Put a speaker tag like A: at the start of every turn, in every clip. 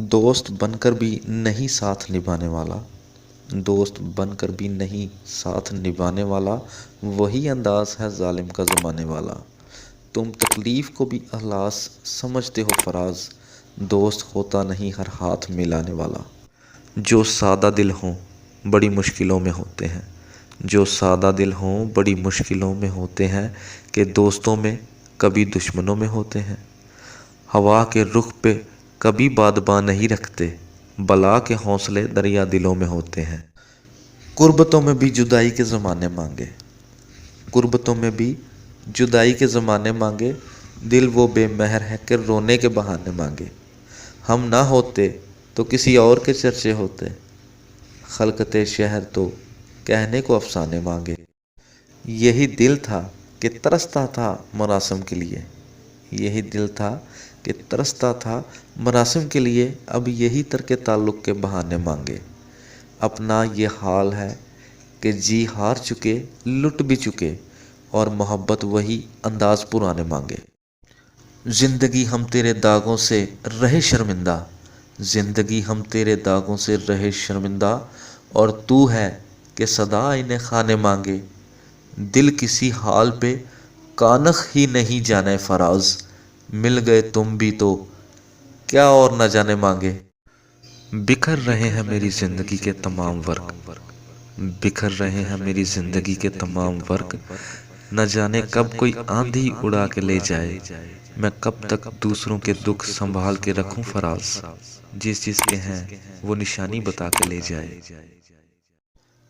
A: दोस्त बनकर भी नहीं साथ निभाने वाला, दोस्त बनकर भी नहीं साथ निभाने वाला, वही अंदाज है जालिम का ज़माने वाला। तुम तकलीफ़ को भी अहलास समझते हो फराज, दोस्त होता नहीं हर हाथ मिलाने वाला। जो सादा दिल हों बड़ी मुश्किलों में होते हैं, जो सादा दिल हों बड़ी मुश्किलों में होते हैं, कि दोस्तों में कभी दुश्मनों में होते हैं। हवा के रुख पे कभी बादबा नहीं रखते, बला के हौसले दरिया दिलों में होते हैं। गुर्बतों में भी जुदाई के ज़माने मांगे, गुर्बतों में भी जुदाई के ज़माने मांगे, दिल वो बेमहर है कि रोने के बहाने मांगे। हम ना होते तो किसी और के चर्चे होते, खलकते शहर तो कहने को अफसाने मांगे। यही दिल था कि तरसता था मरासिम के लिए, यही दिल था कि तरसता था मरासिम के लिए, अब यही तरके ताल्लुक़ के बहाने मांगे। अपना ये हाल है कि जी हार चुके लुट भी चुके, और मोहब्बत वही अंदाज पुराने मांगे। ज़िंदगी हम तेरे दागों से रहे शर्मिंदा, ज़िंदगी हम तेरे दागों से रहे शर्मिंदा, और तू है कि सदा इन्हें खाने मांगे। दिल किसी हाल पे कानख ही नहीं जाने फराज, मिल गए तुम भी तो क्या और न जाने मांगे। बिखर रहे हैं मेरी ज़िंदगी के तमाम वर्क, बिखर रहे हैं मेरी ज़िंदगी के तमाम वर्क, न जाने कब कोई आंधी उड़ा के ले जाए, मैं कब तक दूसरों के दुख संभाल के रखूं फराज, जिस चीज़ के हैं वो निशानी बता के ले जाए।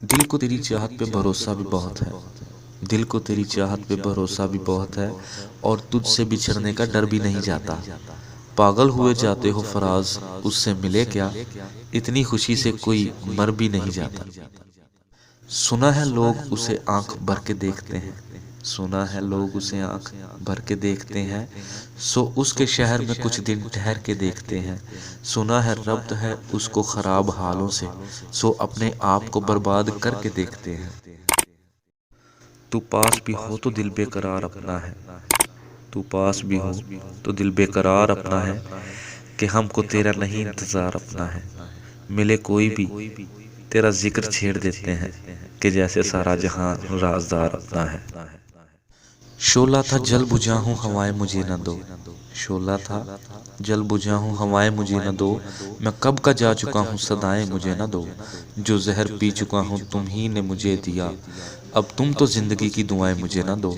A: दिल को तेरी चाहत पे भरोसा भी बहुत है, दिल को तेरी चाहत पे भरोसा भी बहुत है, और तुझसे बिछड़ने का डर भी नहीं जाता। पागल हुए जाते हो फराज, उससे मिले क्या, इतनी खुशी से कोई मर भी नहीं जाता। सुना है लोग उसे आंख भर के देखते हैं, सुना है लोग उसे आंख भर के देखते हैं, सो उसके शहर में कुछ दिन ठहर के देखते हैं। सुना है रब्त है उसको ख़राब हालों से, सो अपने आप को बर्बाद करके देखते हैं। तू पास भी हो तो दिल बेकरार अपना है, तू पास भी हो तो दिल बेकरार अपना है, कि हमको तेरा नहीं इंतज़ार अपना है। मिले कोई भी तेरा जिक्र छेड़ देते हैं, कि जैसे सारा जहां राजदार अपना है। शोला था जल बुझा हूँ हवाएं मुझे न दो, शोला था जल बुझा हूँ हवाएं मुझे न दो, मैं कब का जा चुका हूँ सदाएं मुझे न दो। जो जहर पी चुका हूँ तुम ही ने मुझे दिया, अब तुम तो जिंदगी की दुआएं मुझे न दो।